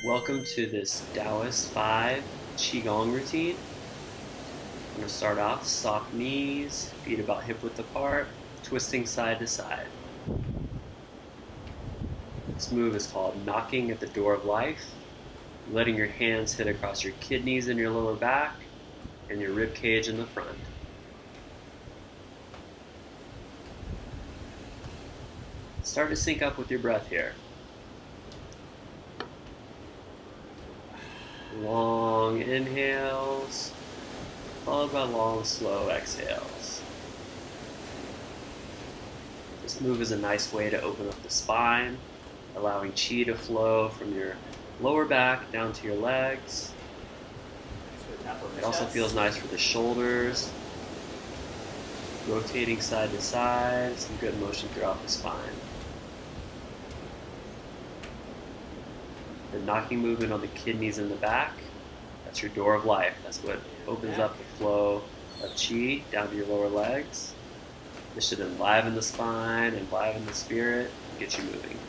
Welcome to this Taoist 5 Qi Gong routine. I'm going to start off soft knees, feet about hip width apart, twisting side to side. This move is called knocking at the door of life, letting your hands hit across your kidneys in your lower back and your rib cage in the front. Start to sync up with your breath here. Long inhales, followed by long, slow exhales. This move is a nice way to open up the spine, allowing Qi to flow from your lower back down to your legs. It also feels nice for the shoulders, rotating side to side, some good motion throughout the spine. The knocking movement on the kidneys in the back, that's your door of life. That's what opens up the flow of Qi down to your lower legs. This should enliven the spine, enliven the spirit, get you moving.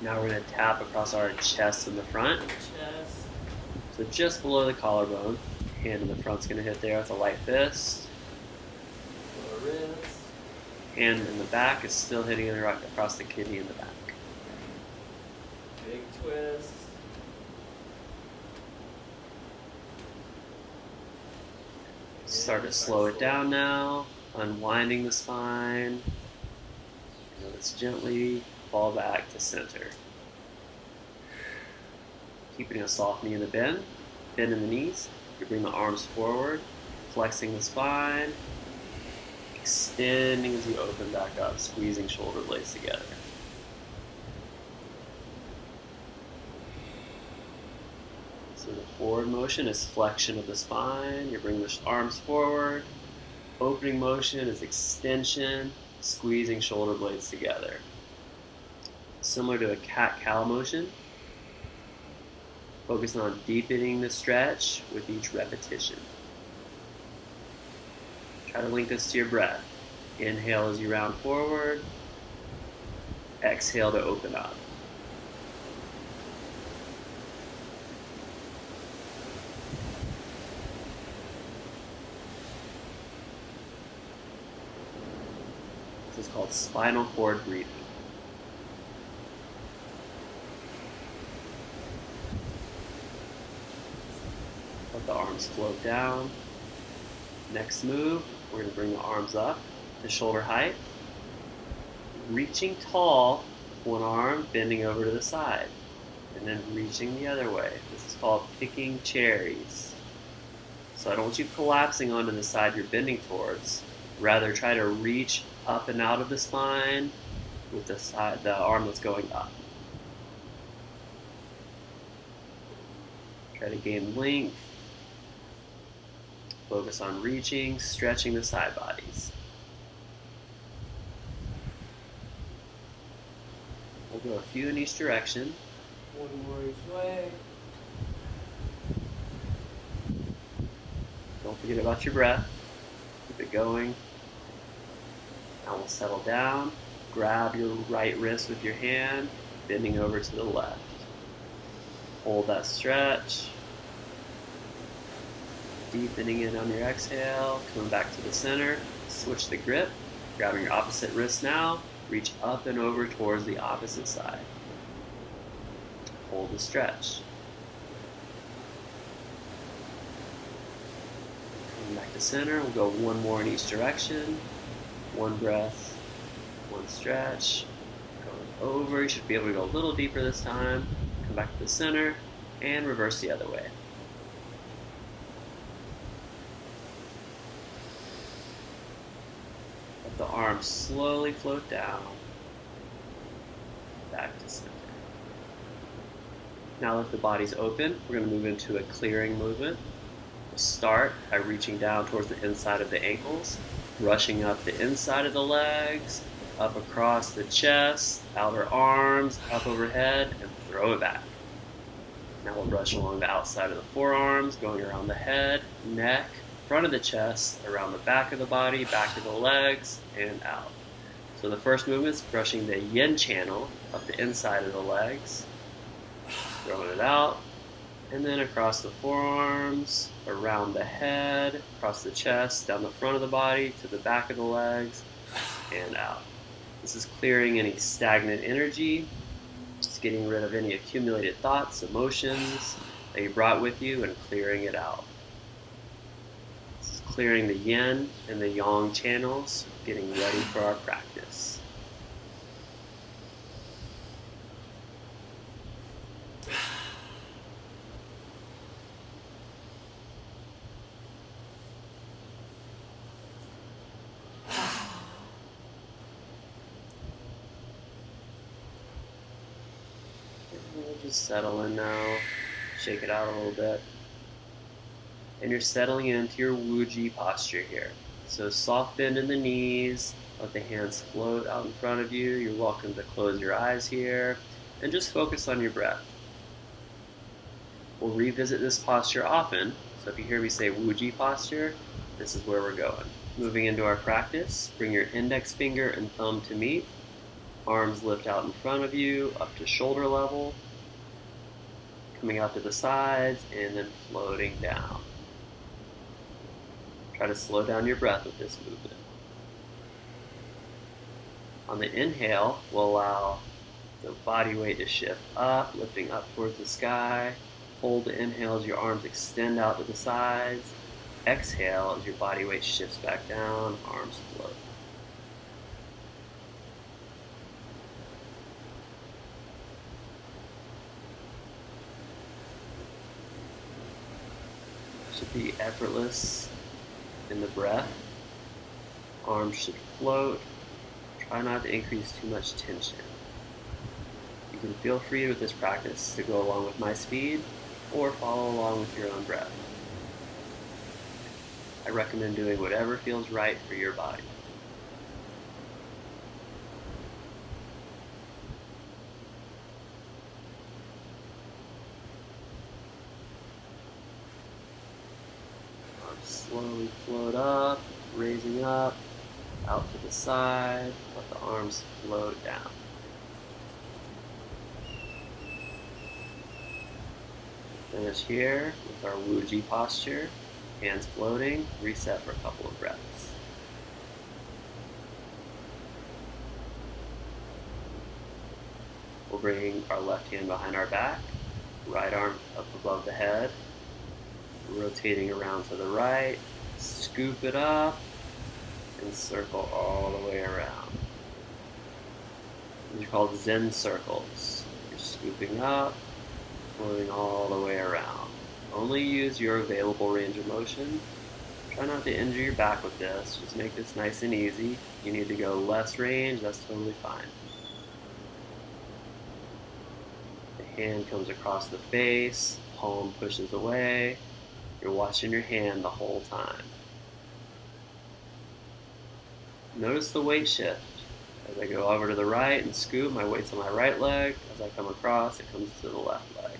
Now we're going to tap across our chest in the front. So just below the collarbone, hand in the front's going to hit there with a light fist. Lower wrist. Hand in the back is still hitting it across the kidney in the back. Big twist. Start to slow it down now, unwinding the spine. Let's gently fall back to center. Keeping a soft knee in the bend in the knees. You bring the arms forward, flexing the spine, extending as you open back up, squeezing shoulder blades together. So the forward motion is flexion of the spine. You bring the arms forward. Opening motion is extension, squeezing shoulder blades together. Similar to a cat-cow motion. Focus on deepening the stretch with each repetition. Try to link this to your breath. Inhale as you round forward. Exhale to open up. This is called spinal cord breathing. Let the arms float down. Next move, we're going to bring the arms up to shoulder height. Reaching tall with one arm, bending over to the side. And then reaching the other way. This is called picking cherries. So I don't want you collapsing onto the side you're bending towards. Rather, try to reach up and out of the spine with the arm that's going up. Try to gain length. Focus on reaching, stretching the side bodies. We'll go a few in each direction. One more each way. Don't forget about your breath. Keep it going. Now we'll settle down. Grab your right wrist with your hand, bending over to the left. Hold that stretch. Deepening in on your exhale, coming back to the center. Switch the grip. Grabbing your opposite wrist now. Reach up and over towards the opposite side. Hold the stretch. Coming back to center. We'll go one more in each direction. One breath, one stretch. Going over. You should be able to go a little deeper this time. Come back to the center and reverse the other way. Let the arms slowly float down. Back to center. Now that the body's open, we're going to move into a clearing movement. We'll start by reaching down towards the inside of the ankles, rushing up the inside of the legs, up across the chest, outer arms, up overhead, and throw it back. Now we'll brush along the outside of the forearms, going around the head, neck, front of the chest, around the back of the body, back of the legs, and out. So the first movement is brushing the yin channel up the inside of the legs, throwing it out, and then across the forearms, around the head, across the chest, down the front of the body, to the back of the legs, and out. This is clearing any stagnant energy, just getting rid of any accumulated thoughts, emotions that you brought with you, and clearing it out. This is clearing the yin and the yang channels, getting ready for our practice. We'll just settle in now, shake it out a little bit. And you're settling into your Wuji posture here. So soft bend in the knees, let the hands float out in front of you. You're welcome to close your eyes here and just focus on your breath. We'll revisit this posture often, so if you hear me say Wuji posture, this is where we're going. Moving into our practice, bring your index finger and thumb to meet. Arms lift out in front of you, up to shoulder level, coming out to the sides, and then floating down. Try to slow down your breath with this movement. On the inhale, we'll allow the body weight to shift up, lifting up towards the sky. Hold the inhale as your arms extend out to the sides. Exhale as your body weight shifts back down, arms float. Should be effortless in the breath. Arms should float. Try not to increase too much tension. You can feel free with this practice to go along with my speed or follow along with your own breath. I recommend doing whatever feels right for your body. Arms slowly float up, raising up, out to the side, let the arms float down. Finish here with our Wuji posture, hands floating, reset for a couple of breaths. We'll bring our left hand behind our back, right arm up above the head, rotating around to the right, scoop it up, and circle all the way around. These are called Zen Circles. You're scooping up, floating all the way around. Only use your available range of motion. Try not to injure your back with this. Just make this nice and easy. If you need to go less range, that's totally fine. The hand comes across the face, palm pushes away. You're watching your hand the whole time. Notice the weight shift. As I go over to the right and scoop, my weight's on my right leg. As I come across, it comes to the left leg.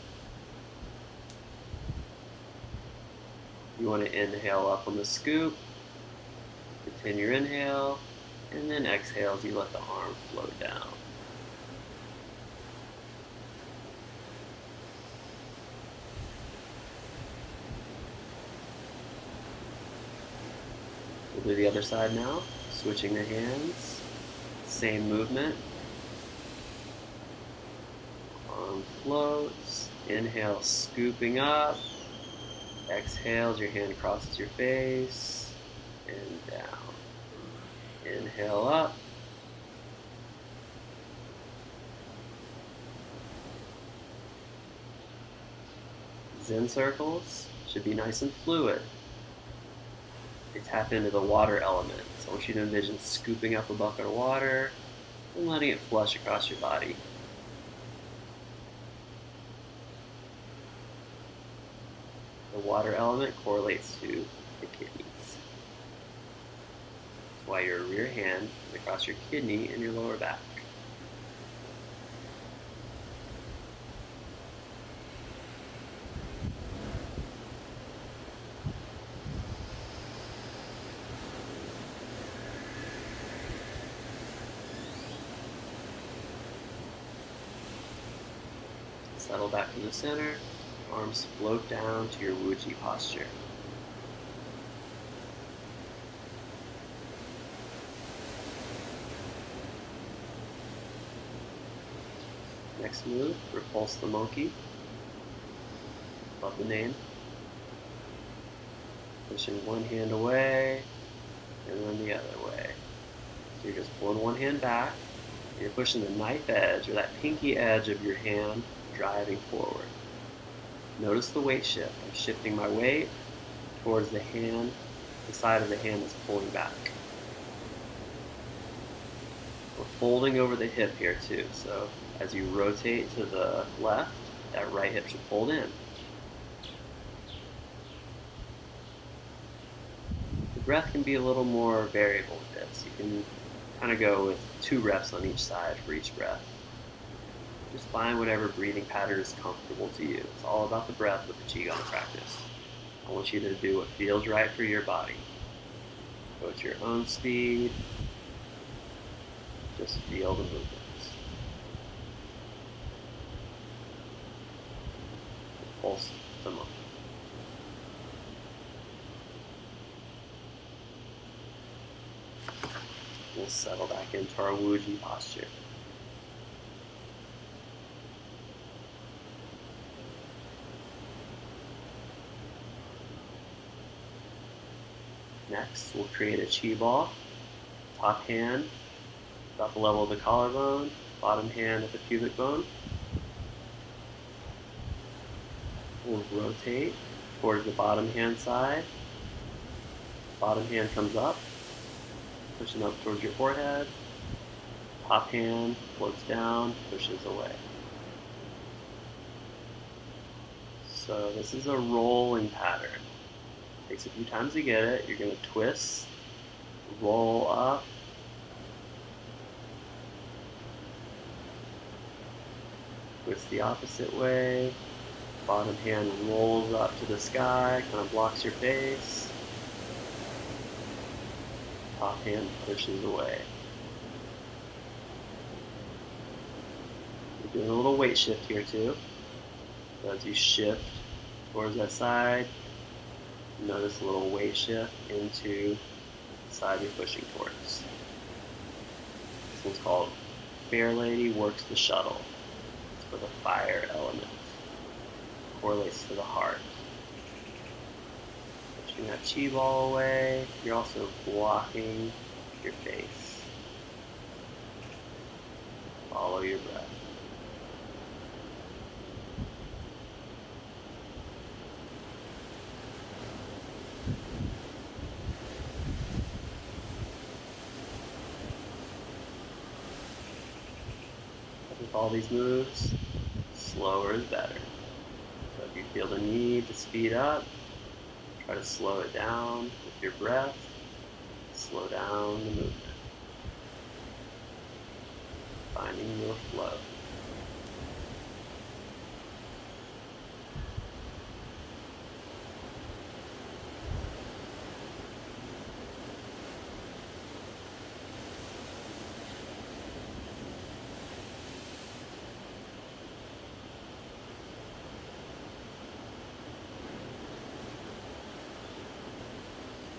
You want to inhale up on the scoop, continue your inhale, and then exhale as you let the arm float down. We'll do the other side now, switching the hands, same movement. Arm floats, inhale, scooping up. Exhale as your hand crosses your face, and down. Inhale up. Zen Circles should be nice and fluid. They tap into the water element. So I want you to envision scooping up a bucket of water and letting it flush across your body. The water element correlates to the kidneys. That's why your rear hand is across your kidney and your lower back. Settle back to the center. Arms float down to your Wuji posture. Next move, repulse the monkey. Love the name. Pushing one hand away, and then the other way. So you're just pulling one hand back, and you're pushing the knife edge, or that pinky edge of your hand, driving forward. Notice the weight shift. I'm shifting my weight towards the hand, the side of the hand that's pulling back. We're folding over the hip here too, so as you rotate to the left, that right hip should fold in. The breath can be a little more variable with this. You can kind of go with 2 reps on each side for each breath. Just find whatever breathing pattern is comfortable to you. It's all about the breath with the Qi Gong practice. I want you to do what feels right for your body. Go at your own speed. Just feel the movements. Pulse the monkey. We'll settle back into our Wuji posture. Next, we'll create a Qi ball. Top hand about the level of the collarbone, bottom hand at the pubic bone. We'll rotate towards the bottom hand side. Bottom hand comes up, pushing up towards your forehead. Top hand floats down, pushes away. So this is a rolling pattern. Takes a few times to get it. You're going to twist, roll up, twist the opposite way. Bottom hand rolls up to the sky, kind of blocks your face. Top hand pushes away. You're doing a little weight shift here too. So as you shift towards that side, notice a little weight shift into the side you're pushing towards. This one's called Fair Lady Works the Shuttle. It's for the fire element. Correlates to the heart. Pushing that Qi ball away, you're also blocking your face. Follow your breath. With all these moves, slower is better. So if you feel the need to speed up, try to slow it down with your breath. Slow down the movement. Finding your flow.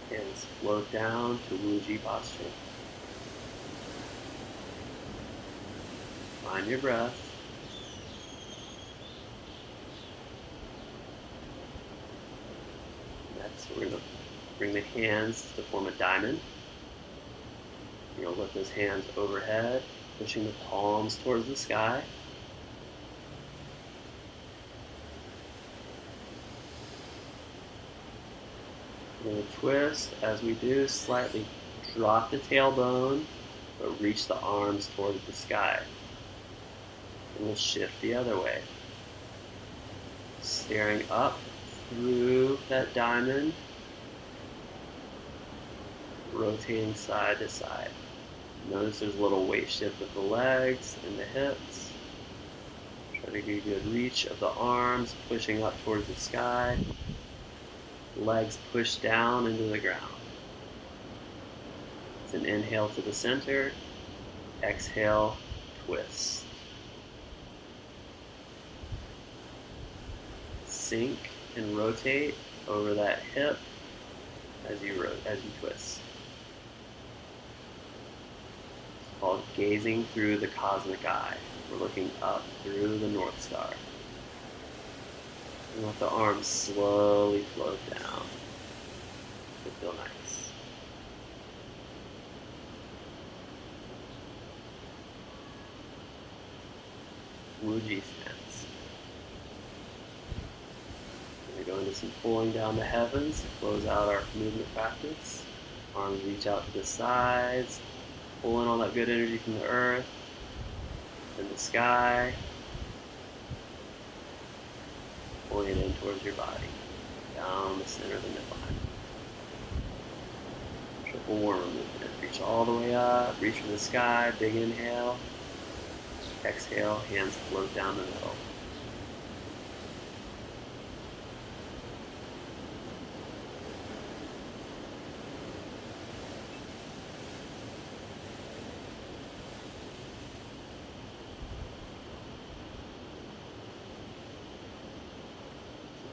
Hands float down to Wuji Posture. Find your breath. Next, we're going to bring the hands to form a diamond. You're going to lift those hands overhead, pushing the palms towards the sky. We're going to twist. As we do, slightly drop the tailbone, but reach the arms towards the sky. And we'll shift the other way. Staring up through that diamond, rotating side to side. Notice there's a little weight shift with the legs and the hips. Try to get a good reach of the arms, pushing up towards the sky. Legs push down into the ground. It's an inhale to the center, exhale, twist. sink and rotate over that hip as you twist. It's called gazing through the cosmic eye. We're looking up through the North Star. And let the arms slowly float down. It feel nice. Wuji stance. We're going to go into some pulling down the heavens to close out our movement practice. Arms reach out to the sides, pull in all that good energy from the earth and the sky, pulling it in towards your body, down the center of the midline. Triple warmer movement. Reach all the way up, reach for the sky, big inhale. Exhale, hands float down the middle.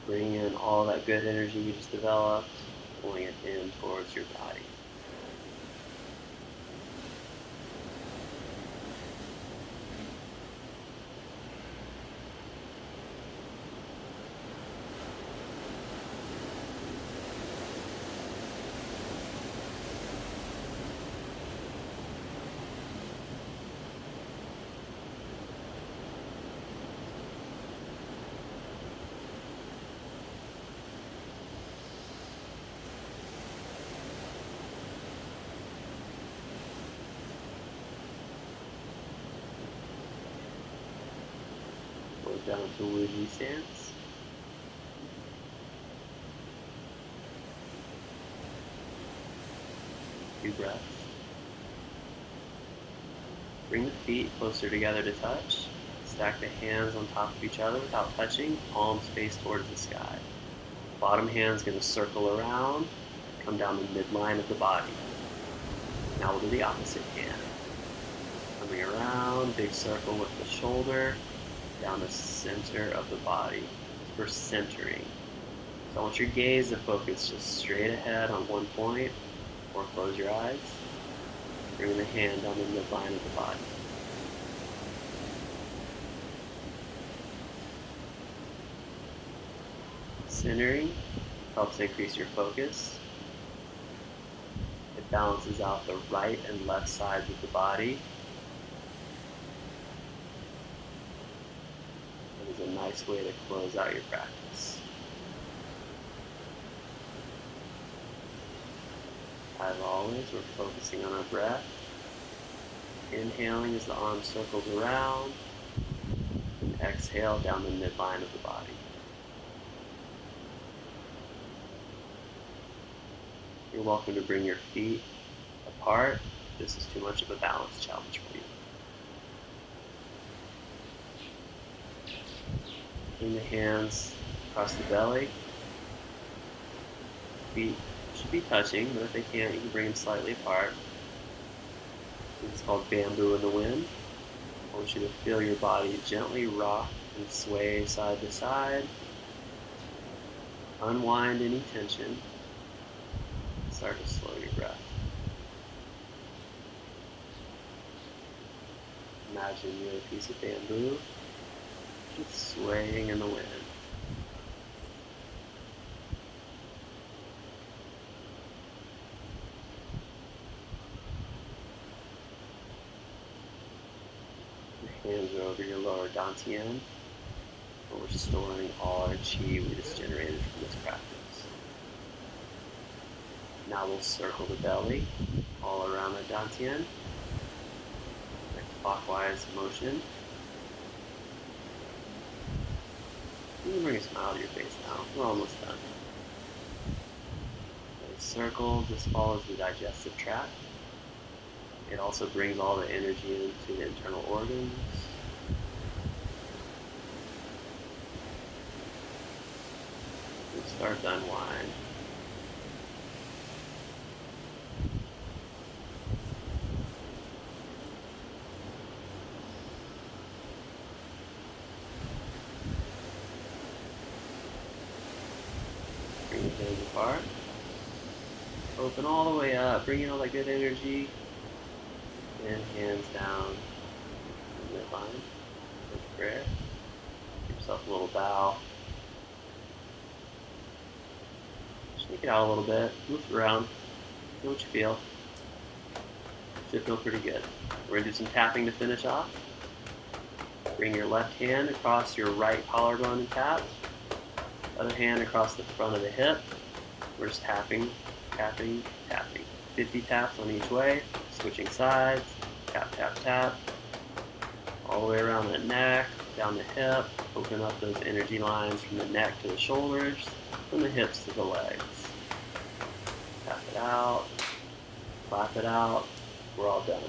Bring in all that good energy you just developed, pulling it in towards your body. Down to Wuji stance. Few breaths. Bring the feet closer together to touch. Stack the hands on top of each other without touching, palms face towards the sky. Bottom hand's going to circle around, come down the midline of the body. Now we'll do the opposite hand. Coming around, big circle with the shoulder, down the center of the body for centering. So I want your gaze to focus just straight ahead on one point, or close your eyes. Bring the hand down the midline of the body. Centering helps increase your focus. It balances out the right and left sides of the body. It is a nice way to close out your practice. As always, we're focusing on our breath. Inhaling as the arm circles around. And exhale down the midline of the body. You're welcome to bring your feet apart if this is too much of a balance challenge for you. Bring the hands across the belly. Feet should be touching, but if they can't, you can bring them slightly apart. It's called bamboo in the wind. I want you to feel your body gently rock and sway side to side. Unwind any tension. Start to slow your breath. Imagine you're a piece of bamboo just swaying in the wind. Your hands are over your lower dantian, where we're storing all our qi we just generated from this practice. Now we'll circle the belly all around the dantian, like clockwise motion. You can bring a smile to your face now. We're almost done. The circle just follows the digestive tract. It also brings all the energy into the internal organs. We start to unwind. heart. Open all the way up, bring in all that good energy. And hands down the midline. Good prayer. Give yourself a little bow. Shake it out a little bit. Move it around. Feel what you feel. Should feel pretty good. We're going to do some tapping to finish off. Bring your left hand across your right collarbone and tap. Other hand across the front of the hip. We're just tapping, tapping, tapping. 50 taps on each way. Switching sides. Tap, tap, tap. All the way around the neck, down the hip. Open up those energy lines from the neck to the shoulders, from the hips to the legs. Tap it out. Clap it out. We're all done.